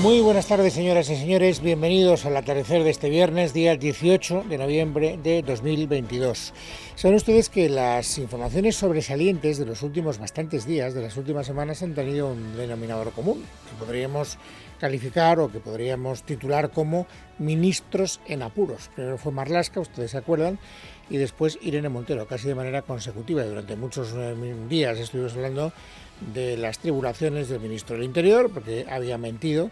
Muy buenas tardes, señoras y señores. Bienvenidos al atardecer de este viernes, día 18 de noviembre de 2022. Saben ustedes que las informaciones sobresalientes de los últimos bastantes días, de las últimas semanas, han tenido un denominador común, que podríamos calificar o que podríamos titular como ministros en apuros. Primero fue Marlaska, ustedes se acuerdan, y después Irene Montero, casi de manera consecutiva. Y durante muchos días estuvimos hablando de las tribulaciones del ministro del Interior, porque había mentido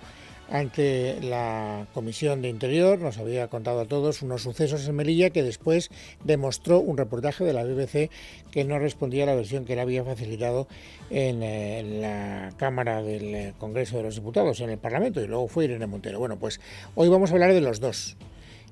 ante la Comisión de Interior, nos había contado a todos unos sucesos en Melilla que después demostró un reportaje de la BBC que no respondía a la versión que él había facilitado en la Cámara del Congreso de los Diputados, en el Parlamento, y luego fue Irene Montero. Bueno, pues hoy vamos a hablar de los dos.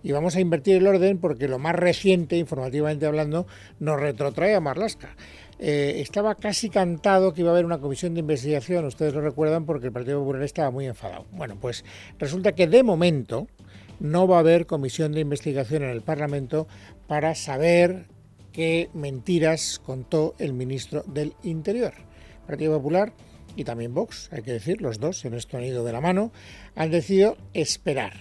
Y vamos a invertir el orden porque lo más reciente, informativamente hablando, nos retrotrae a Marlaska. Estaba casi cantado que iba a haber una comisión de investigación, ustedes lo recuerdan, porque el Partido Popular estaba muy enfadado. Bueno, pues resulta que de momento no va a haber comisión de investigación en el Parlamento para saber qué mentiras contó el ministro del Interior. El Partido Popular y también Vox, hay que decir, los dos, en esto han ido de la mano, han decidido esperar.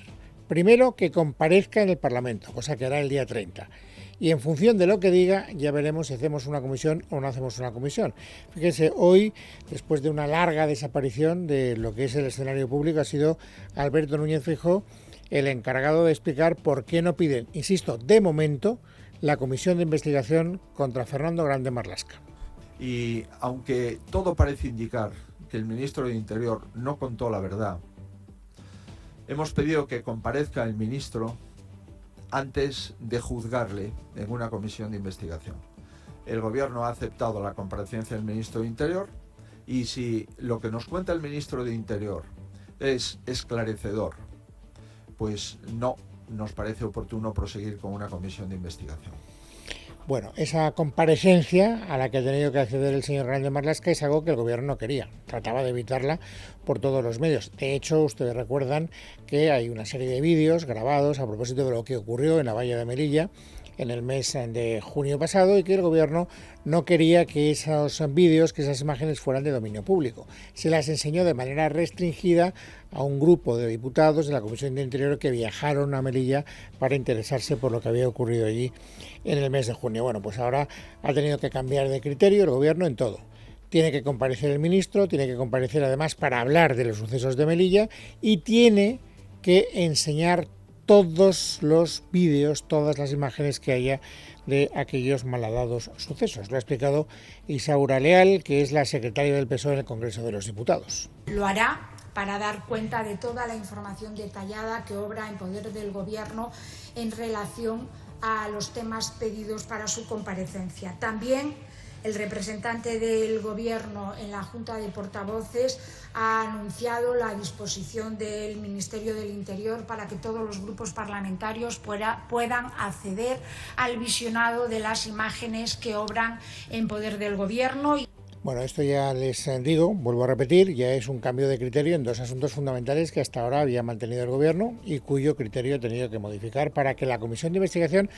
Primero, que comparezca en el Parlamento, cosa que hará el día 30. Y en función de lo que diga, ya veremos si hacemos una comisión o no hacemos una comisión. Fíjense, hoy, después de una larga desaparición de lo que es el escenario público, ha sido Alberto Núñez Feijóo el encargado de explicar por qué no piden, insisto, de momento, la comisión de investigación contra Fernando Grande Marlaska. Y aunque todo parece indicar que el ministro del Interior no contó la verdad, hemos pedido que comparezca el ministro antes de juzgarle en una comisión de investigación. El gobierno ha aceptado la comparecencia del ministro de Interior y si lo que nos cuenta el ministro de Interior es esclarecedor, pues no nos parece oportuno proseguir con una comisión de investigación. Bueno, esa comparecencia a la que ha tenido que acceder el señor Grande Marlaska es algo que el gobierno no quería, trataba de evitarla por todos los medios. De hecho, ustedes recuerdan que hay una serie de vídeos grabados a propósito de lo que ocurrió en la valla de Melilla en el mes de junio pasado y que el gobierno no quería que esos vídeos, que esas imágenes fueran de dominio público. Se las enseñó de manera restringida a un grupo de diputados de la Comisión de Interior que viajaron a Melilla para interesarse por lo que había ocurrido allí en el mes de junio. Bueno, pues ahora ha tenido que cambiar de criterio el gobierno en todo. Tiene que comparecer el ministro, tiene que comparecer además para hablar de los sucesos de Melilla y tiene que enseñar todos los vídeos, todas las imágenes que haya de aquellos malhadados sucesos. Lo ha explicado Isaura Leal, que es la secretaria del PSOE en el Congreso de los Diputados. Lo hará para dar cuenta de toda la información detallada que obra en poder del Gobierno en relación a los temas pedidos para su comparecencia. También el representante del Gobierno en la Junta de Portavoces ha anunciado la disposición del Ministerio del Interior para que todos los grupos parlamentarios puedan acceder al visionado de las imágenes que obran en poder del Gobierno. Bueno, esto ya les digo, vuelvo a repetir, ya es un cambio de criterio en dos asuntos fundamentales que hasta ahora había mantenido el Gobierno y cuyo criterio ha tenido que modificar para que la comisión de investigación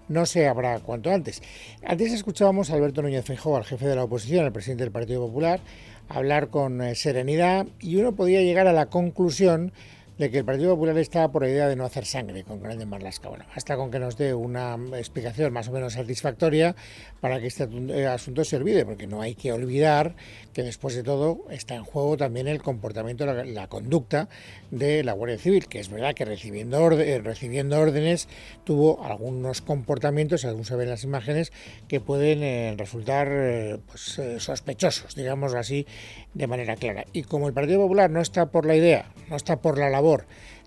no se abra cuanto antes. Antes escuchábamos a Alberto Núñez Feijóo, al jefe de la oposición, al presidente del Partido Popular, hablar con serenidad y uno podía llegar a la conclusión de que el Partido Popular está por la idea de no hacer sangre con Grande Marlaska. Bueno, hasta con que nos dé una explicación más o menos satisfactoria para que este asunto se olvide, porque no hay que olvidar que después de todo está en juego también el comportamiento, la conducta de la Guardia Civil, que es verdad que recibiendo órdenes tuvo algunos comportamientos, según se ven en las imágenes, que pueden resultar sospechosos, digamos así, de manera clara. Y como el Partido Popular no está por la idea, no está por la labor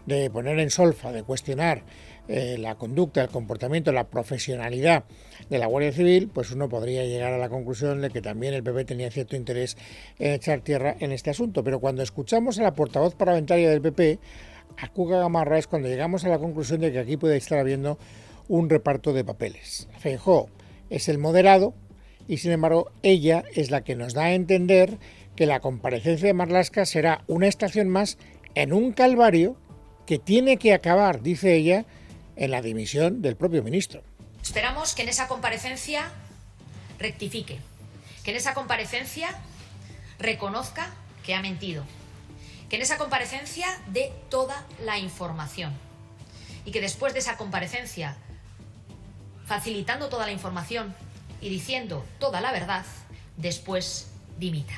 de poner en solfa, de cuestionar la conducta, el comportamiento, la profesionalidad de la Guardia Civil, pues uno podría llegar a la conclusión de que también el PP tenía cierto interés en echar tierra en este asunto. Pero cuando escuchamos a la portavoz parlamentaria del PP, a Cuca Gamarra, es cuando llegamos a la conclusión de que aquí puede estar habiendo un reparto de papeles. Feijóo es el moderado y, sin embargo, ella es la que nos da a entender que la comparecencia de Marlaska será una estación más en un calvario que tiene que acabar, dice ella, en la dimisión del propio ministro. Esperamos que en esa comparecencia rectifique, que en esa comparecencia reconozca que ha mentido, que en esa comparecencia dé toda la información y que después de esa comparecencia, facilitando toda la información y diciendo toda la verdad, después dimita.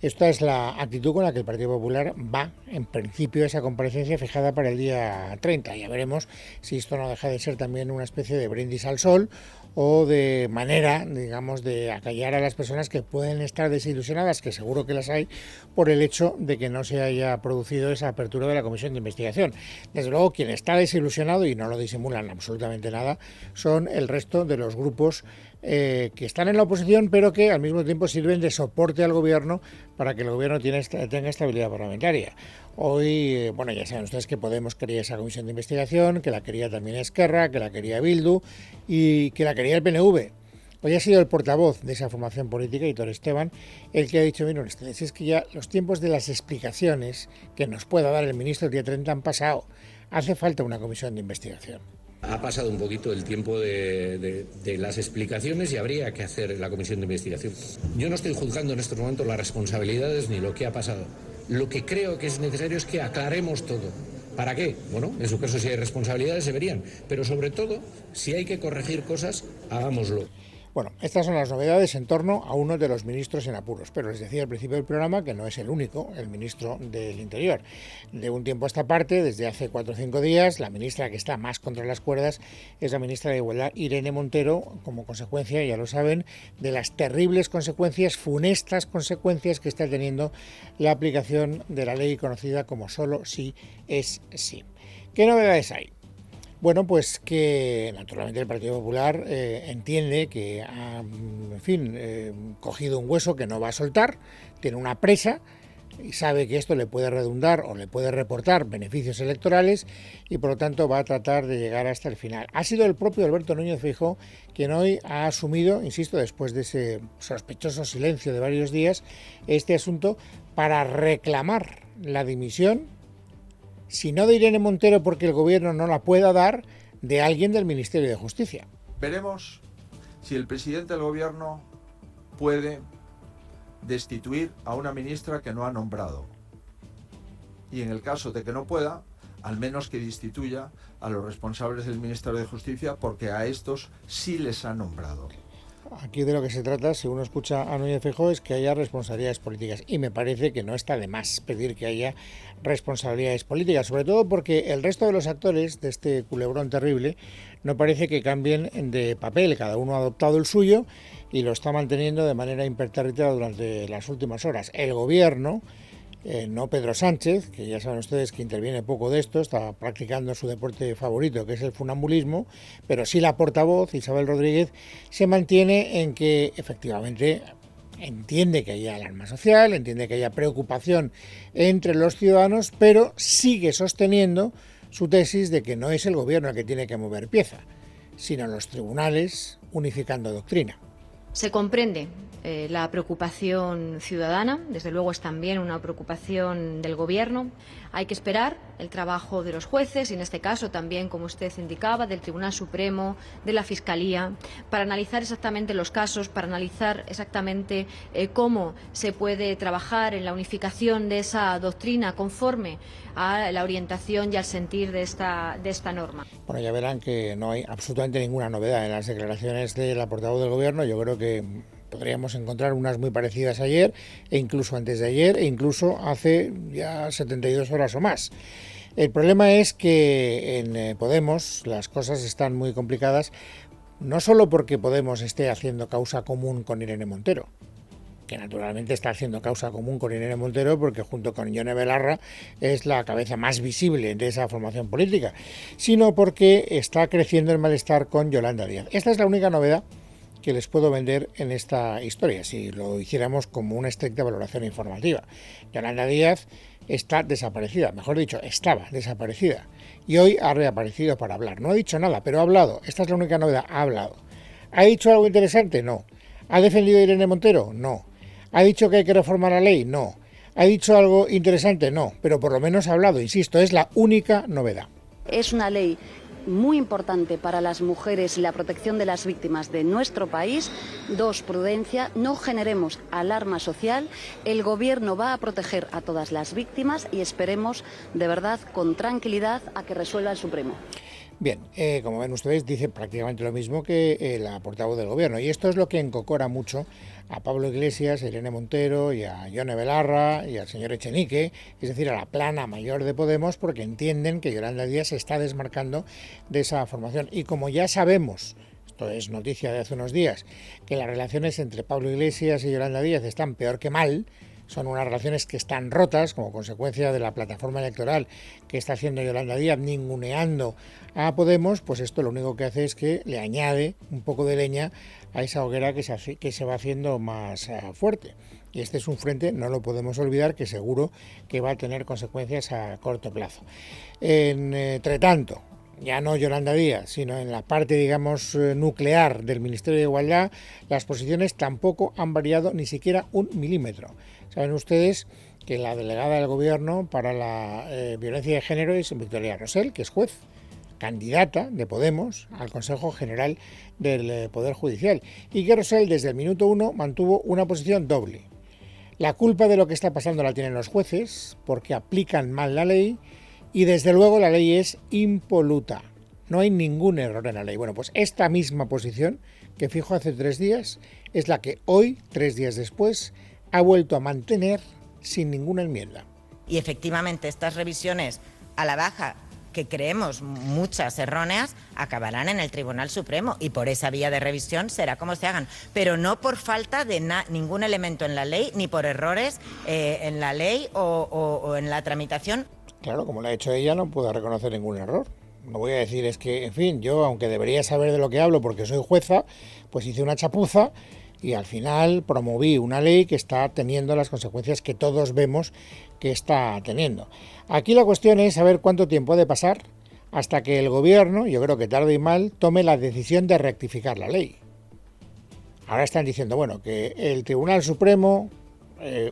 Esta es la actitud con la que el Partido Popular va, en principio, a esa comparecencia fijada para el día 30. Ya veremos si esto no deja de ser también una especie de brindis al sol o de manera, digamos, de acallar a las personas que pueden estar desilusionadas, que seguro que las hay, por el hecho de que no se haya producido esa apertura de la comisión de investigación. Desde luego, quien está desilusionado, y no lo disimulan absolutamente nada, son el resto de los grupos que están en la oposición, pero que al mismo tiempo sirven de soporte al gobierno para que el gobierno tenga estabilidad parlamentaria. Hoy, bueno, ya saben ustedes que Podemos quería esa comisión de investigación, que la quería también Esquerra, que la quería Bildu y que la quería el PNV. Hoy ha sido el portavoz de esa formación política, Aitor Esteban, el que ha dicho, miren ustedes, es que ya los tiempos de las explicaciones que nos pueda dar el ministro el día 30 han pasado. Hace falta una comisión de investigación. Ha pasado un poquito el tiempo de las explicaciones y habría que hacer la comisión de investigación. Yo no estoy juzgando en estos momentos las responsabilidades ni lo que ha pasado. Lo que creo que es necesario es que aclaremos todo. ¿Para qué? Bueno, en su caso si hay responsabilidades se verían, pero sobre todo, si hay que corregir cosas, hagámoslo. Bueno, estas son las novedades en torno a uno de los ministros en apuros, pero les decía al principio del programa que no es el único, el ministro del Interior. De un tiempo a esta parte, desde hace 4 o 5 días, la ministra que está más contra las cuerdas es la ministra de Igualdad, Irene Montero, como consecuencia, ya lo saben, de las terribles consecuencias, funestas consecuencias que está teniendo la aplicación de la ley conocida como solo sí es sí. ¿Qué novedades hay? Bueno, pues que naturalmente el Partido Popular entiende que ha, cogido un hueso que no va a soltar, tiene una presa y sabe que esto le puede redundar o le puede reportar beneficios electorales y por lo tanto va a tratar de llegar hasta el final. Ha sido el propio Alberto Núñez Feijóo quien hoy ha asumido, insisto, después de ese sospechoso silencio de varios días, este asunto para reclamar la dimisión, si no de Irene Montero porque el gobierno no la pueda dar, de alguien del Ministerio de Justicia. Veremos si el presidente del gobierno puede destituir a una ministra que no ha nombrado. Y en el caso de que no pueda, al menos que destituya a los responsables del Ministerio de Justicia, porque a estos sí les ha nombrado. Aquí de lo que se trata, si uno escucha a Núñez Feijóo, es que haya responsabilidades políticas. Y me parece que no está de más pedir que haya responsabilidades políticas, sobre todo porque el resto de los actores de este culebrón terrible no parece que cambien de papel. Cada uno ha adoptado el suyo y lo está manteniendo de manera impertérrita durante las últimas horas. El gobierno, no Pedro Sánchez, que ya saben ustedes que interviene poco de esto, está practicando su deporte favorito, que es el funambulismo, pero sí la portavoz, Isabel Rodríguez, se mantiene en que efectivamente entiende que haya alarma social, entiende que haya preocupación entre los ciudadanos, pero sigue sosteniendo su tesis de que no es el gobierno el que tiene que mover pieza, sino los tribunales unificando doctrina. Se comprende la preocupación ciudadana, desde luego es también una preocupación del Gobierno. Hay que esperar el trabajo de los jueces y en este caso también, como usted indicaba, del Tribunal Supremo, de la Fiscalía, para analizar exactamente los casos, para analizar exactamente cómo se puede trabajar en la unificación de esa doctrina conforme a la orientación y al sentir de esta norma. Bueno, ya verán que no hay absolutamente ninguna novedad en las declaraciones de la portavoz del Gobierno. Yo creo que podríamos encontrar unas muy parecidas ayer, e incluso antes de ayer, e incluso hace ya 72 horas o más. El problema es que en Podemos las cosas están muy complicadas, no solo porque Podemos esté haciendo causa común con Irene Montero, que naturalmente está haciendo causa común con Irene Montero porque junto con Yone Belarra es la cabeza más visible de esa formación política, sino porque está creciendo el malestar con Yolanda Díaz. Esta es la única novedad que les puedo vender en esta historia, si lo hiciéramos como una estricta valoración informativa. Yolanda Díaz está desaparecida, mejor dicho, estaba desaparecida, y hoy ha reaparecido para hablar. No ha dicho nada, pero ha hablado. Esta es la única novedad, ha hablado. ¿Ha dicho algo interesante? No. ¿Ha defendido a Irene Montero? No. ¿Ha dicho que hay que reformar la ley? No. ¿Ha dicho algo interesante? No. Pero por lo menos ha hablado, insisto, es la única novedad. Es una ley muy importante para las mujeres y la protección de las víctimas de nuestro país. 2, prudencia, no generemos alarma social. El Gobierno va a proteger a todas las víctimas y esperemos, de verdad, con tranquilidad, a que resuelva el Supremo. Bien, como ven ustedes, dice prácticamente lo mismo que la portavoz del Gobierno. Y esto es lo que encocora mucho a Pablo Iglesias, a Irene Montero y a Yone Belarra y al señor Echenique, es decir, a la plana mayor de Podemos, porque entienden que Yolanda Díaz se está desmarcando de esa formación. Y como ya sabemos, esto es noticia de hace unos días, que las relaciones entre Pablo Iglesias y Yolanda Díaz están peor que mal, son unas relaciones que están rotas como consecuencia de la plataforma electoral que está haciendo Yolanda Díaz ninguneando a Podemos, pues esto lo único que hace es que le añade un poco de leña a esa hoguera que se va haciendo más fuerte. Y este es un frente, no lo podemos olvidar, que seguro que va a tener consecuencias a corto plazo. Entre tanto, ya no Yolanda Díaz, sino en la parte, digamos, nuclear del Ministerio de Igualdad, las posiciones tampoco han variado ni siquiera un milímetro. Saben ustedes que la delegada del Gobierno para la violencia de género es Victoria Rosell, que es juez, candidata de Podemos al Consejo General del Poder Judicial, y que Rosell desde el minuto 1 mantuvo una posición doble. La culpa de lo que está pasando la tienen los jueces porque aplican mal la ley y desde luego la ley es impoluta. No hay ningún error en la ley. Bueno, pues esta misma posición que fijó hace 3 días es la que hoy, 3 días después, ha vuelto a mantener sin ninguna enmienda. Y efectivamente estas revisiones a la baja, que creemos muchas erróneas, acabarán en el Tribunal Supremo y por esa vía de revisión será como se hagan, pero no por falta de ningún elemento en la ley, ni por errores en la ley o en la tramitación. Claro, como lo ha hecho ella, no puedo reconocer ningún error. No voy a decir, es que, en fin, yo, aunque debería saber de lo que hablo porque soy jueza, pues hice una chapuza y al final promoví una ley que está teniendo las consecuencias que todos vemos que está teniendo. Aquí la cuestión es saber cuánto tiempo ha de pasar hasta que el Gobierno, yo creo que tarde y mal, tome la decisión de rectificar la ley. Ahora están diciendo, bueno, que el Tribunal Supremo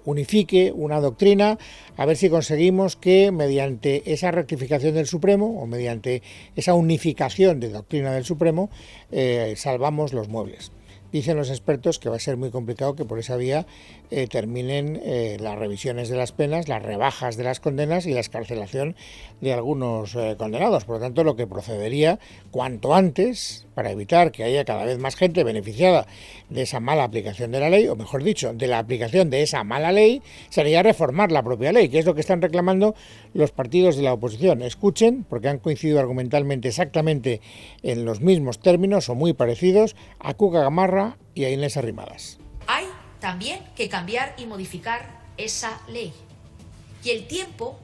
unifique una doctrina, a ver si conseguimos que mediante esa rectificación del Supremo o mediante esa unificación de doctrina del Supremo salvamos los muebles. Dicen los expertos que va a ser muy complicado que por esa vía terminen las revisiones de las penas, las rebajas de las condenas y la excarcelación de algunos condenados. Por lo tanto, lo que procedería cuanto antes, para evitar que haya cada vez más gente beneficiada de esa mala aplicación de la ley, o mejor dicho, de la aplicación de esa mala ley, sería reformar la propia ley, que es lo que están reclamando los partidos de la oposición. Escuchen, porque han coincidido argumentalmente exactamente en los mismos términos o muy parecidos a Cuca Gamarra y a Inés Arrimadas. Hay también que cambiar y modificar esa ley. Y el tiempo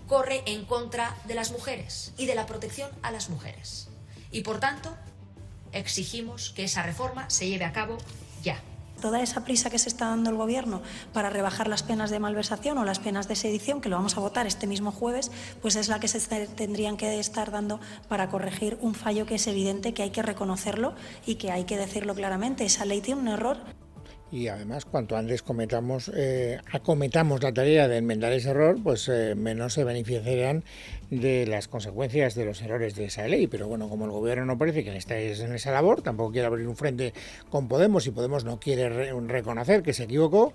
corre en contra de las mujeres y de la protección a las mujeres. Y por tanto, exigimos que esa reforma se lleve a cabo ya. Toda esa prisa que se está dando el Gobierno para rebajar las penas de malversación o las penas de sedición, que lo vamos a votar este mismo jueves, pues es la que se tendrían que estar dando para corregir un fallo que es evidente, que hay que reconocerlo y que hay que decirlo claramente. Esa ley tiene un error. Y además, cuanto antes acometamos la tarea de enmendar ese error, pues menos se beneficiarán de las consecuencias de los errores de esa ley. Pero bueno, como el Gobierno no parece que esté en esa labor, tampoco quiere abrir un frente con Podemos y Podemos no quiere reconocer que se equivocó,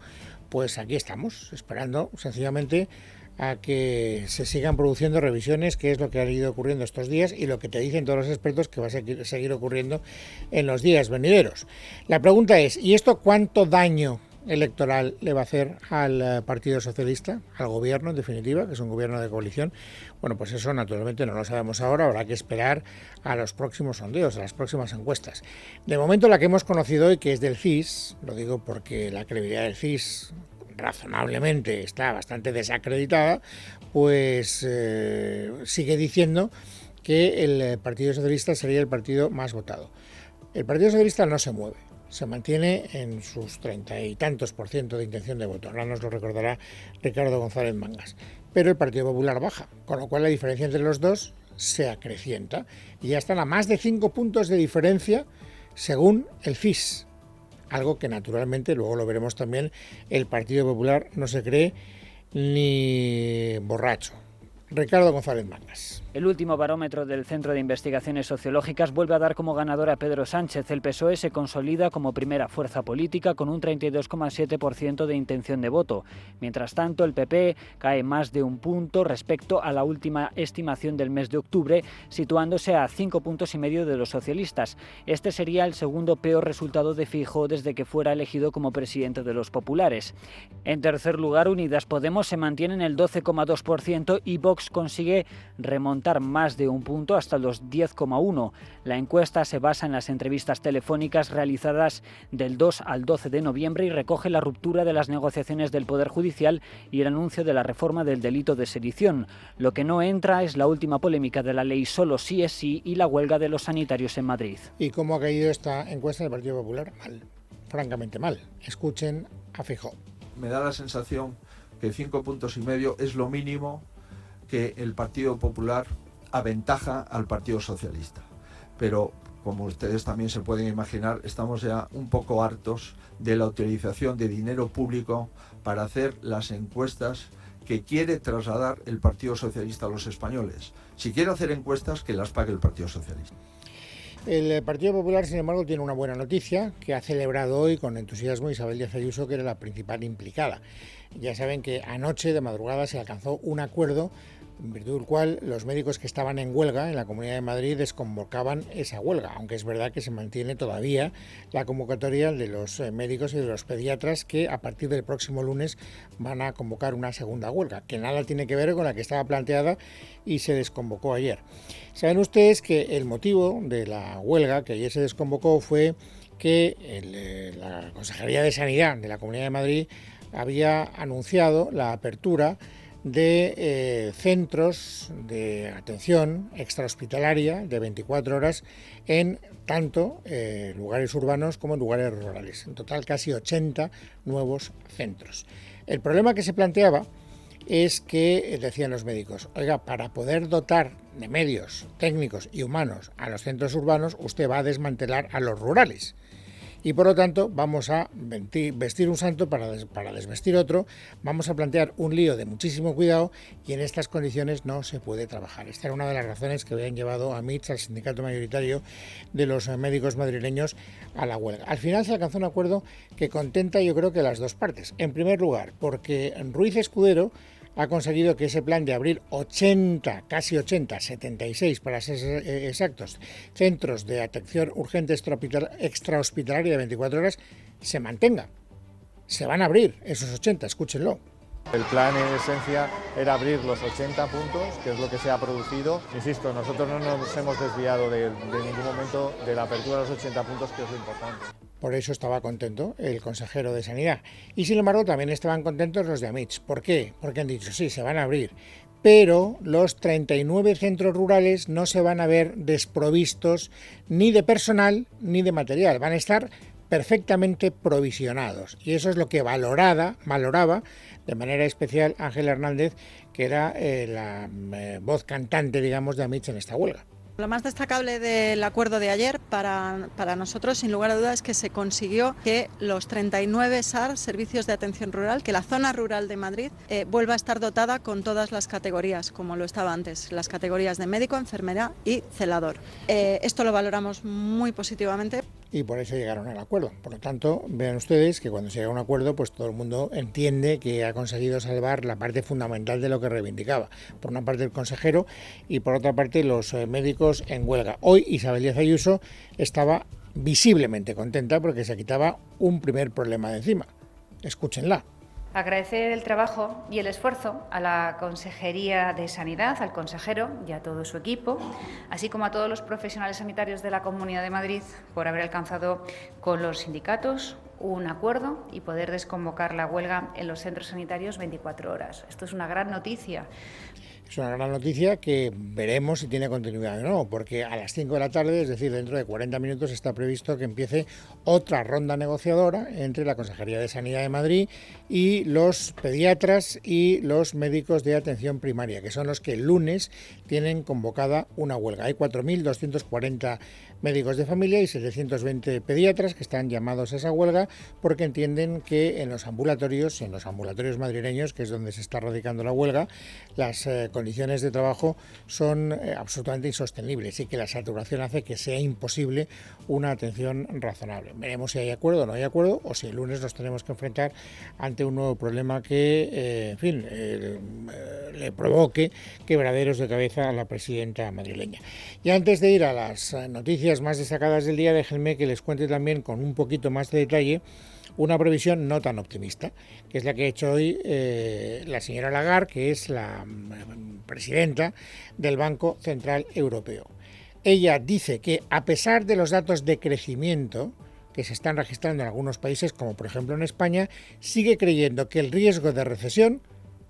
pues aquí estamos, esperando sencillamente a que se sigan produciendo revisiones, que es lo que ha ido ocurriendo estos días y lo que te dicen todos los expertos que va a seguir ocurriendo en los días venideros. La pregunta es, ¿y esto cuánto daño electoral le va a hacer al Partido Socialista, al Gobierno en definitiva, que es un gobierno de coalición? Bueno, pues eso naturalmente no lo sabemos ahora, habrá que esperar a los próximos sondeos, a las próximas encuestas. De momento la que hemos conocido hoy, que es del CIS, lo digo porque la credibilidad del CIS razonablemente está bastante desacreditada, pues sigue diciendo que el Partido Socialista sería el partido más votado. El Partido Socialista no se mueve, se mantiene en sus 30 y tantos % de intención de voto. Ahora nos lo recordará Ricardo González Mangas. Pero el Partido Popular baja, con lo cual la diferencia entre los dos se acrecienta y ya están a más de 5 puntos de diferencia según el CIS. Algo que naturalmente, luego lo veremos también, el Partido Popular no se cree ni borracho. Ricardo González Mangas. El último barómetro del Centro de Investigaciones Sociológicas vuelve a dar como ganador a Pedro Sánchez. El PSOE se consolida como primera fuerza política con un 32,7% de intención de voto. Mientras tanto, el PP cae más de un punto respecto a la última estimación del mes de octubre, situándose a 5,5 puntos de los socialistas. Este sería el segundo peor resultado de Feijóo desde que fuera elegido como presidente de los populares. En tercer lugar, Unidas Podemos se mantiene en el 12,2% y Vox consigue remontar más de un punto hasta los 10,1%. La encuesta se basa en las entrevistas telefónicas realizadas del 2 al 12 de noviembre y recoge la ruptura de las negociaciones del Poder Judicial y el anuncio de la reforma del delito de sedición. Lo que no entra es la última polémica de la ley solo sí es sí y la huelga de los sanitarios en Madrid. ¿Y cómo ha caído esta encuesta del Partido Popular? Mal, francamente mal. Escuchen a Feijóo. Me da la sensación que 5,5 puntos es lo mínimo que el Partido Popular aventaja al Partido Socialista. Pero, como ustedes también se pueden imaginar, estamos ya un poco hartos de la utilización de dinero público para hacer las encuestas que quiere trasladar el Partido Socialista a los españoles. Si quiere hacer encuestas, que las pague el Partido Socialista. El Partido Popular, sin embargo, tiene una buena noticia que ha celebrado hoy con entusiasmo Isabel Díaz Ayuso, que era la principal implicada. Ya saben que anoche de madrugada se alcanzó un acuerdo en virtud del cual los médicos que estaban en huelga en la Comunidad de Madrid desconvocaban esa huelga, aunque es verdad que se mantiene todavía la convocatoria de los médicos y de los pediatras que a partir del próximo lunes van a convocar una segunda huelga, que nada tiene que ver con la que estaba planteada y se desconvocó ayer. Saben ustedes que el motivo de la huelga que ayer se desconvocó fue que la Consejería de Sanidad de la Comunidad de Madrid había anunciado la apertura de centros de atención extrahospitalaria de 24 horas en tanto lugares urbanos como en lugares rurales. En total casi 80 nuevos centros. El problema que se planteaba es que, decían los médicos, oiga, para poder dotar de medios técnicos y humanos a los centros urbanos, usted va a desmantelar a los rurales. Y por lo tanto vamos a vestir un santo para desvestir otro, vamos a plantear un lío de muchísimo cuidado y en estas condiciones no se puede trabajar. Esta era una de las razones que habían llevado a MITS, al sindicato mayoritario de los médicos madrileños, a la huelga. Al final se alcanzó un acuerdo que contenta yo creo que las dos partes. En primer lugar, porque Ruiz Escudero ha conseguido que ese plan de abrir 80, casi 80, 76 para ser exactos, centros de atención urgente extrahospitalaria de 24 horas se mantenga. Se van a abrir esos 80, escúchenlo. El plan en esencia era abrir los 80 puntos, que es lo que se ha producido. Insisto, nosotros no nos hemos desviado de ningún momento de la apertura de los 80 puntos, que es lo importante. Por eso estaba contento el consejero de Sanidad. Y sin embargo también estaban contentos los de AMITS. ¿Por qué? Porque han dicho, sí, se van a abrir, pero los 39 centros rurales no se van a ver desprovistos ni de personal ni de material. Van a estar perfectamente provisionados. Y eso es lo que valoraba de manera especial Ángel Hernández, que era la voz cantante, digamos, de AMITS en esta huelga. Lo más destacable del acuerdo de ayer para nosotros, sin lugar a dudas, es que se consiguió que los 39 SAR, Servicios de Atención Rural, que la zona rural de Madrid vuelva a estar dotada con todas las categorías, como lo estaba antes, las categorías de médico, enfermera y celador. Esto lo valoramos muy positivamente. Y por eso llegaron al acuerdo. Por lo tanto, vean ustedes que cuando se llega a un acuerdo, pues todo el mundo entiende que ha conseguido salvar la parte fundamental de lo que reivindicaba. Por una parte el consejero y por otra parte los médicos en huelga. Hoy Isabel Díaz Ayuso estaba visiblemente contenta porque se quitaba un primer problema de encima. Escúchenla. Agradecer el trabajo y el esfuerzo a la Consejería de Sanidad, al consejero y a todo su equipo, así como a todos los profesionales sanitarios de la Comunidad de Madrid por haber alcanzado con los sindicatos un acuerdo y poder desconvocar la huelga en los centros sanitarios 24 horas. Esto es una gran noticia. Es una gran noticia que veremos si tiene continuidad o no, porque a las 5 de la tarde, es decir, dentro de 40 minutos, está previsto que empiece otra ronda negociadora entre la Consejería de Sanidad de Madrid y los pediatras y los médicos de atención primaria, que son los que el lunes tienen convocada una huelga. Hay 4.240 médicos de familia y 720 pediatras que están llamados a esa huelga porque entienden que en los ambulatorios madrileños, que es donde se está radicando la huelga, las condiciones condiciones de trabajo son absolutamente insostenibles y que la saturación hace que sea imposible una atención razonable. Veremos si hay acuerdo o no hay acuerdo, o si el lunes nos tenemos que enfrentar ante un nuevo problema que, le provoque quebraderos de cabeza a la presidenta madrileña. Y antes de ir a las noticias más destacadas del día, déjenme que les cuente también con un poquito más de detalle una previsión no tan optimista, que es la que ha hecho hoy la señora Lagarde, que es la presidenta del Banco Central Europeo. Ella dice que, a pesar de los datos de crecimiento que se están registrando en algunos países, como por ejemplo en España, sigue creyendo que el riesgo de recesión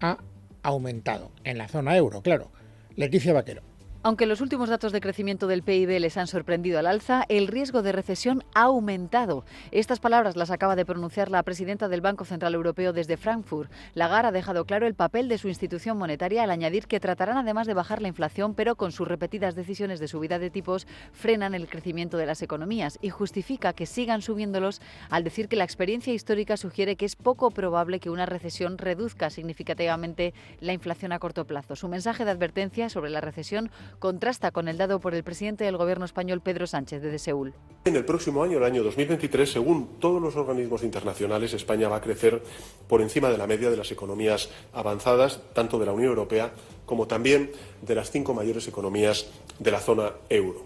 ha aumentado en la zona euro, claro. Leticia Vaquero. Aunque los últimos datos de crecimiento del PIB les han sorprendido al alza, el riesgo de recesión ha aumentado. Estas palabras las acaba de pronunciar la presidenta del Banco Central Europeo desde Frankfurt. Lagarde ha dejado claro el papel de su institución monetaria al añadir que tratarán además de bajar la inflación, pero con sus repetidas decisiones de subida de tipos frenan el crecimiento de las economías, y justifica que sigan subiéndolos al decir que la experiencia histórica sugiere que es poco probable que una recesión reduzca significativamente la inflación a corto plazo. Su mensaje de advertencia sobre la recesión contrasta con el dado por el presidente del Gobierno español, Pedro Sánchez, desde Seúl. En el próximo año, el año 2023, según todos los organismos internacionales, España va a crecer por encima de la media de las economías avanzadas, tanto de la Unión Europea como también de las 5 mayores economías de la zona euro.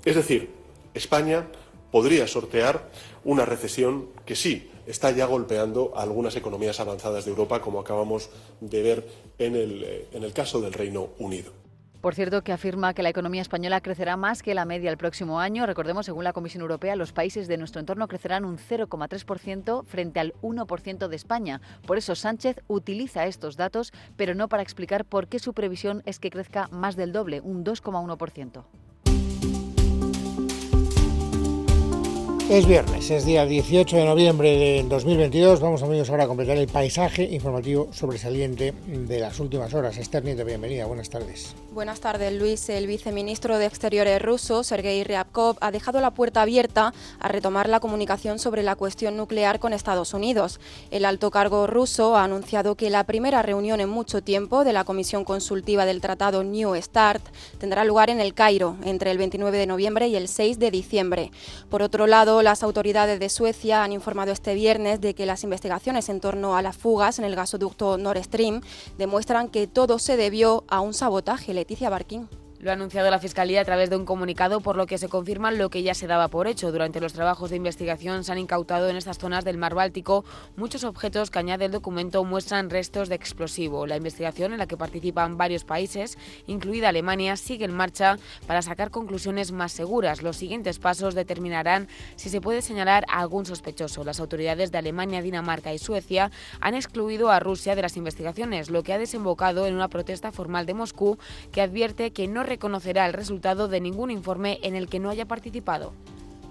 Es decir, España podría sortear una recesión que sí está ya golpeando a algunas economías avanzadas de Europa, como acabamos de ver en el caso del Reino Unido. Por cierto, que afirma que la economía española crecerá más que la media el próximo año. Recordemos, según la Comisión Europea, los países de nuestro entorno crecerán un 0,3% frente al 1% de España. Por eso Sánchez utiliza estos datos, pero no para explicar por qué su previsión es que crezca más del doble, un 2,1%. Es viernes, es día 18 de noviembre de 2022. Vamos, amigos, ahora a completar el paisaje informativo sobresaliente de las últimas horas. Esther Nieto, bienvenida, buenas tardes. Buenas tardes, Luis. El viceministro de Exteriores ruso, Sergei Ryabkov, ha dejado la puerta abierta a retomar la comunicación sobre la cuestión nuclear con Estados Unidos. El alto cargo ruso ha anunciado que la primera reunión en mucho tiempo de la Comisión Consultiva del Tratado New START tendrá lugar en El Cairo entre el 29 de noviembre y el 6 de diciembre. Por otro lado, las autoridades de Suecia han informado este viernes de que las investigaciones en torno a las fugas en el gasoducto Nord Stream demuestran que todo se debió a un sabotaje. Leticia Barquín. Lo ha anunciado la Fiscalía a través de un comunicado, por lo que se confirma lo que ya se daba por hecho. Durante los trabajos de investigación se han incautado en estas zonas del Mar Báltico muchos objetos que, añade el documento, muestran restos de explosivo. La investigación, en la que participan varios países, incluida Alemania, sigue en marcha para sacar conclusiones más seguras. Los siguientes pasos determinarán si se puede señalar a algún sospechoso. Las autoridades de Alemania, Dinamarca y Suecia han excluido a Rusia de las investigaciones, lo que ha desembocado en una protesta formal de Moscú que advierte que no reconocerá el resultado de ningún informe en el que no haya participado.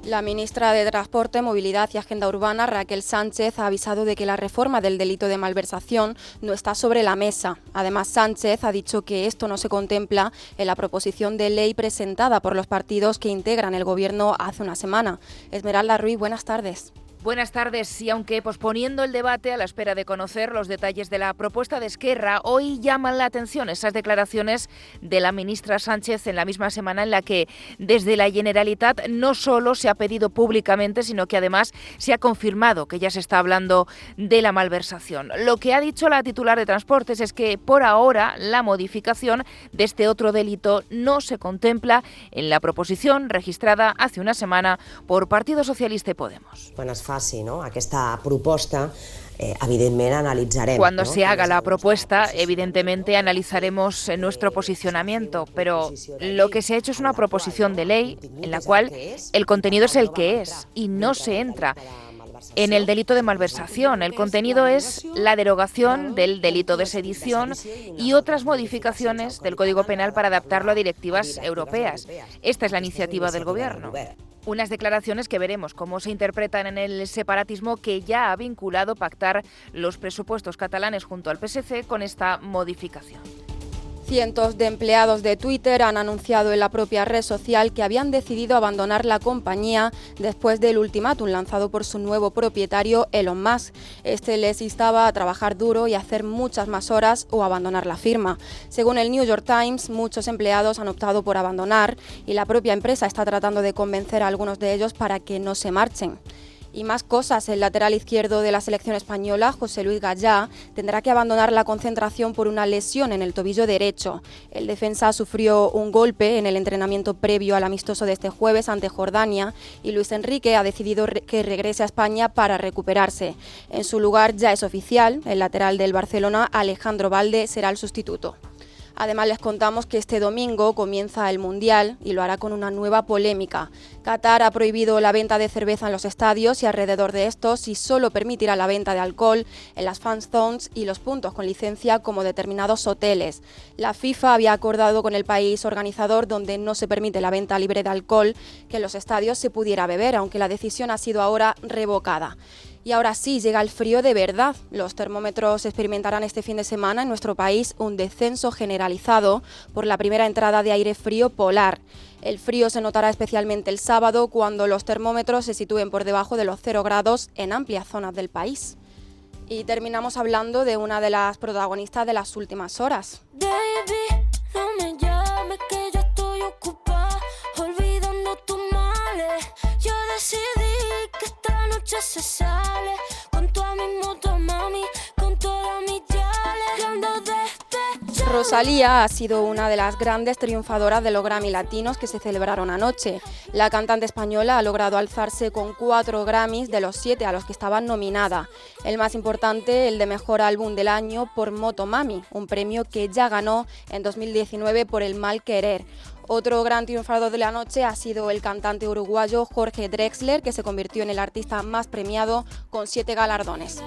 La ministra de Transporte, Movilidad y Agenda Urbana, Raquel Sánchez, ha avisado de que la reforma del delito de malversación no está sobre la mesa. Además, Sánchez ha dicho que esto no se contempla en la proposición de ley presentada por los partidos que integran el Gobierno hace una semana. Esmeralda Ruiz, buenas tardes. Buenas tardes. Y aunque posponiendo el debate a la espera de conocer los detalles de la propuesta de Esquerra, hoy llaman la atención esas declaraciones de la ministra Sánchez en la misma semana en la que desde la Generalitat no solo se ha pedido públicamente, sino que además se ha confirmado que ya se está hablando de la malversación. Lo que ha dicho la titular de Transportes es que por ahora la modificación de este otro delito no se contempla en la proposición registrada hace una semana por Partido Socialista y Podemos. Faci, no? Aquesta proposta, evidentment analitzarem. Cuando se haga la propuesta, evidentemente analizaremos nuestro posicionamiento, pero lo que se ha hecho es una proposición de ley en la cual el contenido es el que es y no se entra en el delito de malversación. El contenido es la derogación del delito de sedición y otras modificaciones del Código Penal para adaptarlo a directivas europeas. Esta es la iniciativa del Gobierno. Unas declaraciones que veremos cómo se interpretan en el separatismo, que ya ha vinculado pactar los presupuestos catalanes junto al PSC con esta modificación. Cientos de empleados de Twitter han anunciado en la propia red social que habían decidido abandonar la compañía después del ultimátum lanzado por su nuevo propietario, Elon Musk. Este les instaba a trabajar duro y hacer muchas más horas o abandonar la firma. Según el New York Times, muchos empleados han optado por abandonar y la propia empresa está tratando de convencer a algunos de ellos para que no se marchen. Y más cosas, el lateral izquierdo de la selección española, José Luis Gallá, tendrá que abandonar la concentración por una lesión en el tobillo derecho. El defensa sufrió un golpe en el entrenamiento previo al amistoso de este jueves ante Jordania y Luis Enrique ha decidido que regrese a España para recuperarse. En su lugar ya es oficial, el lateral del Barcelona, Alejandro Balde, será el sustituto. Además, les contamos que este domingo comienza el Mundial y lo hará con una nueva polémica. Qatar ha prohibido la venta de cerveza en los estadios y alrededor de estos y solo permitirá la venta de alcohol en las fan zones y los puntos con licencia como determinados hoteles. La FIFA había acordado con el país organizador, donde no se permite la venta libre de alcohol, que en los estadios se pudiera beber, aunque la decisión ha sido ahora revocada. Y ahora sí, llega el frío de verdad. Los termómetros experimentarán este fin de semana en nuestro país un descenso generalizado por la primera entrada de aire frío polar. El frío se notará especialmente el sábado, cuando los termómetros se sitúen por debajo de los 0 grados en amplias zonas del país. Y terminamos hablando de una de las protagonistas de las últimas horas. Baby, no me llames que yo estoy ocupada, olvidando tus males. Yo decidí que esta noche se sale con toda mi moto, mami, con todas mis yales. Ando despechada. Rosalía ha sido una de las grandes triunfadoras de los Grammy Latinos que se celebraron anoche. La cantante española ha logrado alzarse con 4 Grammys de los 7 a los que estaba nominada. El más importante, el de Mejor Álbum del Año por Motomami, un premio que ya ganó en 2019 por El Mal Querer. Otro gran triunfador de la noche ha sido el cantante uruguayo Jorge Drexler, que se convirtió en el artista más premiado con 7 galardones.